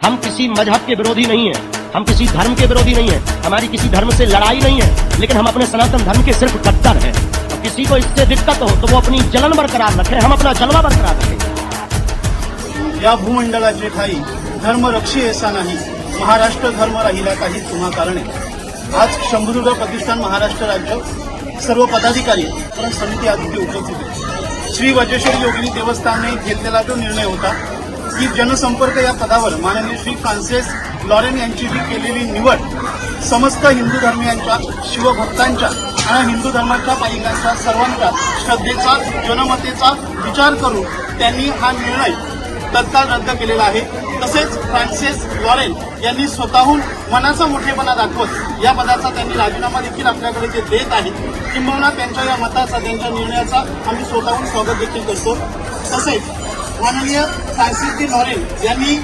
हम किसी मजहब के विरोधी नहीं है, हम किसी धर्म के विरोधी नहीं है, हमारी किसी धर्म से लड़ाई नहीं है, लेकिन हम अपने सनातन धर्म के सिर्फ कट्टर हैं। और किसी को इससे दिक्कत हो तो वो अपनी जलन बरकरार रखे, हम अपना जलवा बरकरार रखेंगे। या भूमंडलाची ठाई धर्म रक्षी ऐसा नाही, महाराष्ट्र धर्म राहिला काही तुम्हा कारणे। आज शंभुदुर्ग प्रतिष्ठान महाराष्ट्र राज्य सर्व पदाधिकारी आणि समिती आज इथे उपस्थित आहे। श्री वज्रेश्वरी योगिनी देवस्थानने घेतलेला जो निर्णय होता की जनसंपर्क या पदावर माननीय श्री फ्रान्सिस लॉरेन यांची जी केलेली निवड समस्त हिंदू धर्मियांच्या, शिवभक्तांच्या आणि हिंदू धर्माच्या पायिकांच्या सर्वांच्या श्रद्धेचा, जनमतेचा विचार करून त्यांनी हा निर्णय तत्काळ रद्द केलेला आहे। तसेच फ्रान्सिस लॉरेन यांनी स्वतःहून मनाचा मोठेपणा दाखवत या पदाचा त्यांनी राजीनामा देखील आपल्याकडे ते देत आहेत। किंबहुना त्यांच्या या मताचा, त्यांच्या निर्णयाचा आम्ही स्वतःहून स्वागत देखील करतो। तसेच माननीय फ्रान्सिस लॉरेन यांनी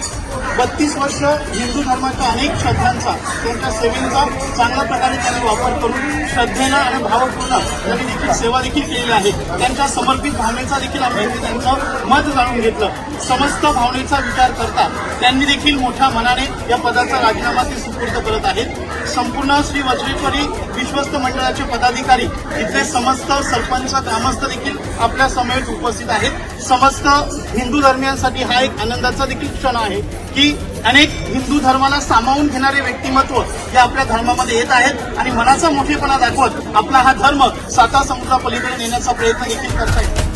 32 वर्ष हिंदू धर्माच्या अनेक श्रद्धांचा, त्यांच्या सेवेचा चांगल्या प्रकारे त्यांनी वापर करून श्रद्धेनं आणि भावपूर्ण त्यांनी देखील सेवा देखील केलेली आहे। त्यांच्या समर्पित भावनेचा देखील आम्ही त्यांचं मत जाणून घेतलं। समस्त भावनेचा विचार करता त्यांनी देखील मोठ्या मनाने या पदाचा राजीनामा ते सुपूर्द करत आहेत। संपूर्ण श्री वज्रेश्वरी विश्वस्त मंडळाचे पदाधिकारी, इथले समस्त सरपंच, ग्रामस्थ देखील आपल्या समवेत उपस्थित आहेत। समस्त हिंदू धर्मियांसाठी हा एक आनंदाचा देखील क्षण आहे की अनेक हिंदू धर्माला सामावून घेणारे व्यक्तिमत्व हे आपल्या धर्मामध्ये येत आहेत आणि मनाचा मोठेपणा दाखवत आपला हा धर्म साता समुद्रापलीकडे नेण्याचा प्रयत्न देखील करतायत।